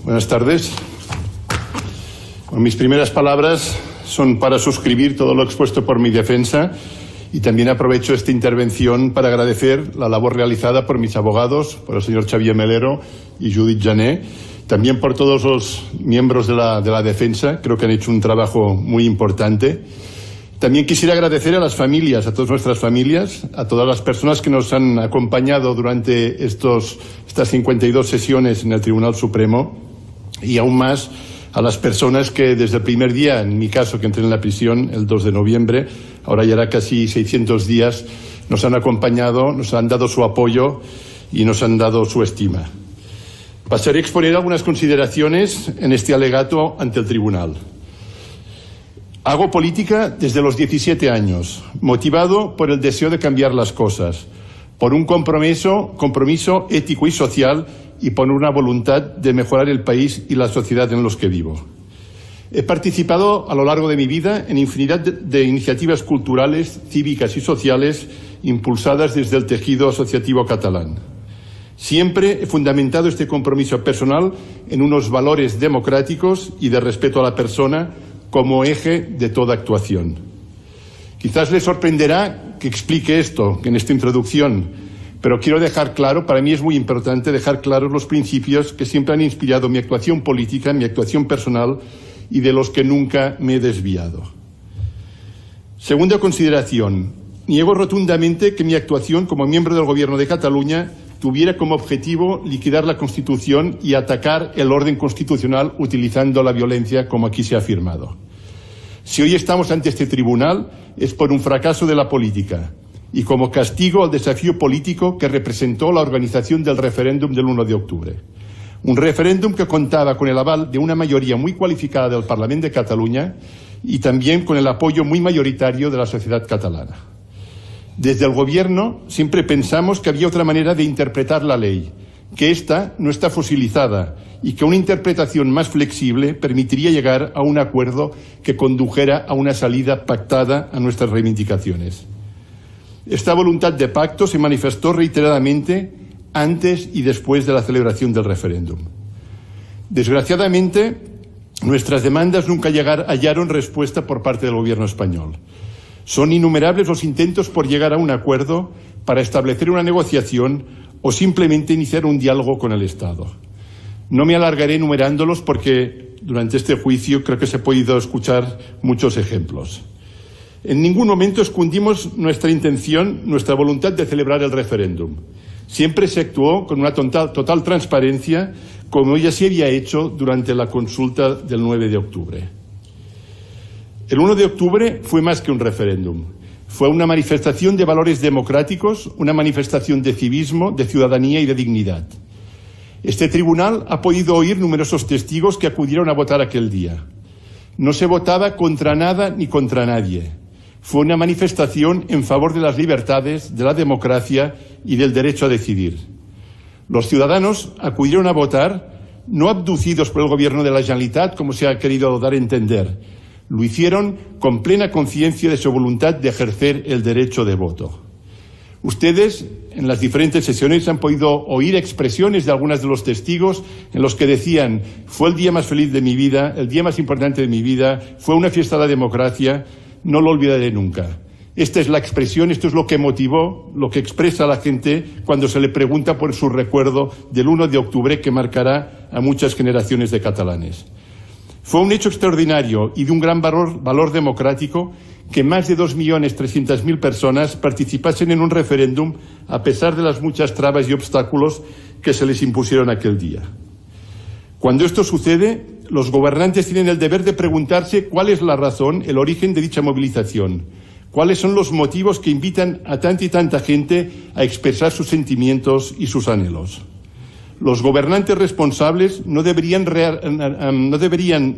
Buenas tardes. Bueno, mis primeras palabras son para suscribir todo lo expuesto por mi defensa y también aprovecho esta intervención para agradecer la labor realizada por mis abogados, por el señor Xavier Melero y Judith Jané, también por todos los miembros de la defensa. Creo que han hecho un trabajo muy importante. También quisiera agradecer a las familias, a todas nuestras familias, a todas las personas que nos han acompañado durante estas 52 sesiones en el Tribunal Supremo y aún más a las personas que desde el primer día, en mi caso, que entré en la prisión el 2 de noviembre, ahora ya era casi 600 días, nos han acompañado, nos han dado su apoyo y nos han dado su estima. Pasaré a exponer algunas consideraciones en este alegato ante el Tribunal. Hago política desde los 17 años, motivado por el deseo de cambiar las cosas, por un compromiso ético y social y por una voluntad de mejorar el país y la sociedad en los que vivo. He participado a lo largo de mi vida en infinidad de iniciativas culturales, cívicas y sociales impulsadas desde el tejido asociativo catalán. Siempre he fundamentado este compromiso personal en unos valores democráticos y de respeto a la persona como eje de toda actuación. Quizás les sorprenderá que explique esto en esta introducción, pero quiero dejar claro, para mí es muy importante dejar claros los principios que siempre han inspirado mi actuación política, mi actuación personal y de los que nunca me he desviado. Segunda consideración. Niego rotundamente que mi actuación como miembro del Gobierno de Cataluña tuviera como objetivo liquidar la Constitución y atacar el orden constitucional utilizando la violencia, como aquí se ha afirmado. Si hoy estamos ante este tribunal es por un fracaso de la política y como castigo al desafío político que representó la organización del referéndum del 1 de octubre. Un referéndum que contaba con el aval de una mayoría muy cualificada del Parlament de Cataluña y también con el apoyo muy mayoritario de la sociedad catalana. Desde el Gobierno siempre pensamos que había otra manera de interpretar la ley, que ésta no está fosilizada y que una interpretación más flexible permitiría llegar a un acuerdo que condujera a una salida pactada a nuestras reivindicaciones. Esta voluntad de pacto se manifestó reiteradamente antes y después de la celebración del referéndum. Desgraciadamente, nuestras demandas nunca hallaron respuesta por parte del Gobierno español. Son innumerables los intentos por llegar a un acuerdo para establecer una negociación o simplemente iniciar un diálogo con el Estado. No me alargaré enumerándolos porque durante este juicio creo que se ha podido escuchar muchos ejemplos. En ningún momento escondimos nuestra intención, nuestra voluntad de celebrar el referéndum. Siempre se actuó con una total transparencia, como ya se había hecho durante la consulta del 9 de octubre. El 1 de octubre fue más que un referéndum. Fue una manifestación de valores democráticos, una manifestación de civismo, de ciudadanía y de dignidad. Este tribunal ha podido oír numerosos testigos que acudieron a votar aquel día. No se votaba contra nada ni contra nadie. Fue una manifestación en favor de las libertades, de la democracia y del derecho a decidir. Los ciudadanos acudieron a votar, no abducidos por el Gobierno de la Generalitat, como se ha querido dar a entender. Lo hicieron con plena conciencia de su voluntad de ejercer el derecho de voto. Ustedes, en las diferentes sesiones, han podido oír expresiones de algunos de los testigos en los que decían: fue el día más feliz de mi vida, el día más importante de mi vida, fue una fiesta de la democracia, no lo olvidaré nunca. Esta es la expresión, esto es lo que motivó, lo que expresa la gente cuando se le pregunta por su recuerdo del 1 de octubre que marcará a muchas generaciones de catalanes. Fue un hecho extraordinario y de un gran valor democrático que más de 2.300.000 personas participasen en un referéndum a pesar de las muchas trabas y obstáculos que se les impusieron aquel día. Cuando esto sucede, los gobernantes tienen el deber de preguntarse cuál es la razón, el origen de dicha movilización, cuáles son los motivos que invitan a tanta y tanta gente a expresar sus sentimientos y sus anhelos. Los gobernantes responsables no deberían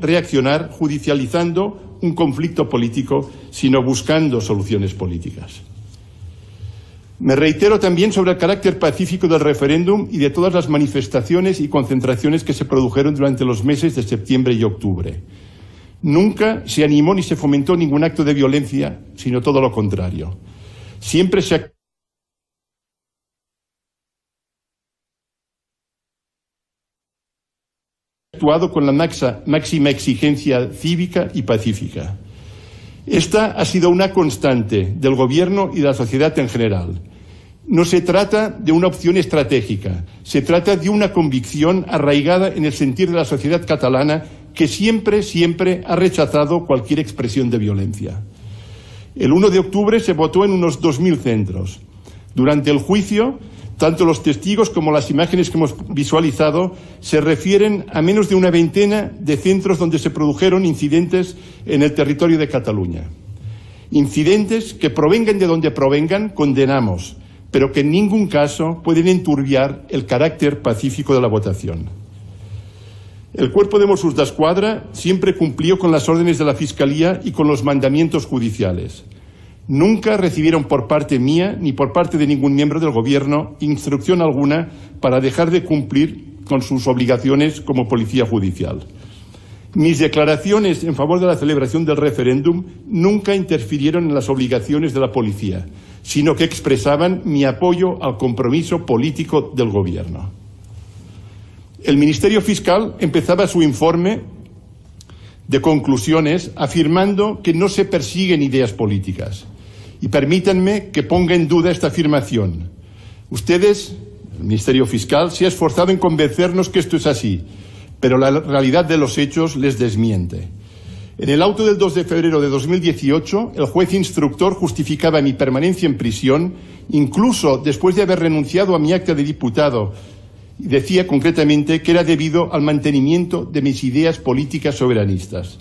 reaccionar judicializando un conflicto político, sino buscando soluciones políticas. Me reitero también sobre el carácter pacífico del referéndum y de todas las manifestaciones y concentraciones que se produjeron durante los meses de septiembre y octubre. Nunca se animó ni se fomentó ningún acto de violencia, sino todo lo contrario. Siempre se actuado con la máxima exigencia cívica y pacífica. Esta ha sido una constante del Gobierno y de la sociedad en general. No se trata de una opción estratégica, se trata de una convicción arraigada en el sentir de la sociedad catalana que siempre ha rechazado cualquier expresión de violencia. El 1 de octubre se votó en unos 2.000 centros. Durante el juicio, tanto los testigos como las imágenes que hemos visualizado se refieren a menos de una veintena de centros donde se produjeron incidentes en el territorio de Cataluña. Incidentes que provengan de donde provengan, condenamos, pero que en ningún caso pueden enturbiar el carácter pacífico de la votación. El Cuerpo de Mossos d'Esquadra siempre cumplió con las órdenes de la Fiscalía y con los mandamientos judiciales. Nunca recibieron por parte mía ni por parte de ningún miembro del Gobierno instrucción alguna para dejar de cumplir con sus obligaciones como policía judicial. Mis declaraciones en favor de la celebración del referéndum nunca interfirieron en las obligaciones de la policía, sino que expresaban mi apoyo al compromiso político del Gobierno. El Ministerio Fiscal empezaba su informe de conclusiones afirmando que no se persiguen ideas políticas. Y permítanme que ponga en duda esta afirmación. Ustedes, el Ministerio Fiscal, se ha esforzado en convencernos que esto es así, pero la realidad de los hechos les desmiente. En el auto del 2 de febrero de 2018, el juez instructor justificaba mi permanencia en prisión, incluso después de haber renunciado a mi acta de diputado, y decía concretamente que era debido al mantenimiento de mis ideas políticas soberanistas.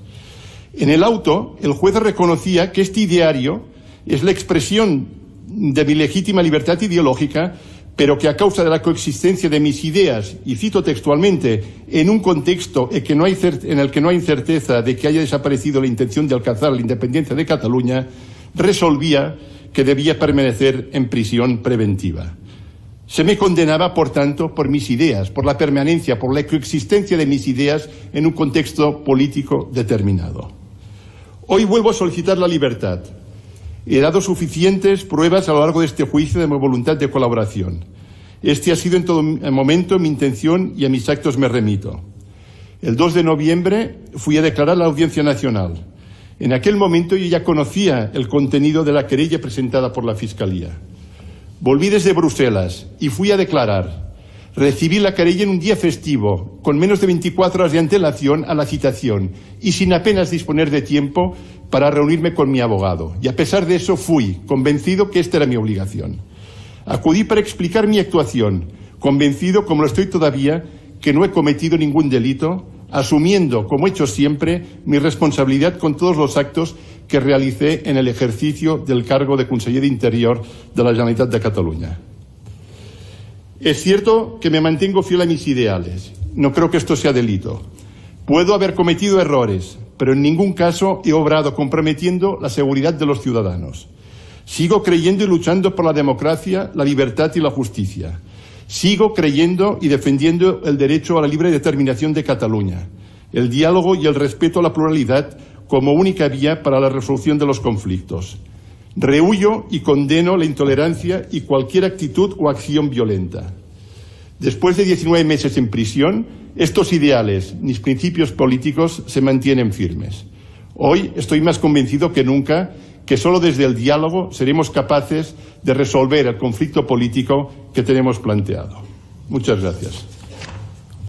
En el auto, el juez reconocía que este ideario es la expresión de mi legítima libertad ideológica, pero que a causa de la coexistencia de mis ideas, y cito textualmente, en un contexto en el que no hay certeza de que haya desaparecido la intención de alcanzar la independencia de Cataluña, resolvía que debía permanecer en prisión preventiva. Se me condenaba, por tanto, por mis ideas, por la permanencia, por la coexistencia de mis ideas en un contexto político determinado. Hoy vuelvo a solicitar la libertad. He dado suficientes pruebas a lo largo de este juicio de mi voluntad de colaboración. Este ha sido en todo momento mi intención y a mis actos me remito. El 2 de noviembre fui a declarar a la Audiencia Nacional. En aquel momento yo ya conocía el contenido de la querella presentada por la Fiscalía. Volví desde Bruselas y fui a declarar. Recibí la querella en un día festivo, con menos de 24 horas de antelación a la citación y sin apenas disponer de tiempo para reunirme con mi abogado. Y a pesar de eso fui, convencido que esta era mi obligación. Acudí para explicar mi actuación, convencido, como lo estoy todavía, que no he cometido ningún delito, asumiendo, como he hecho siempre, mi responsabilidad con todos los actos que realicé en el ejercicio del cargo de conseller d'Interior de la Generalitat de Cataluña. Es cierto que me mantengo fiel a mis ideales. No creo que esto sea delito. Puedo haber cometido errores, pero en ningún caso he obrado comprometiendo la seguridad de los ciudadanos. Sigo creyendo y luchando por la democracia, la libertad y la justicia. Sigo creyendo y defendiendo el derecho a la libre determinación de Cataluña, el diálogo y el respeto a la pluralidad como única vía para la resolución de los conflictos. Rehuyo y condeno la intolerancia y cualquier actitud o acción violenta. Después de 19 meses en prisión, estos ideales, mis principios políticos, se mantienen firmes. Hoy estoy más convencido que nunca que solo desde el diálogo seremos capaces de resolver el conflicto político que tenemos planteado. Muchas gracias.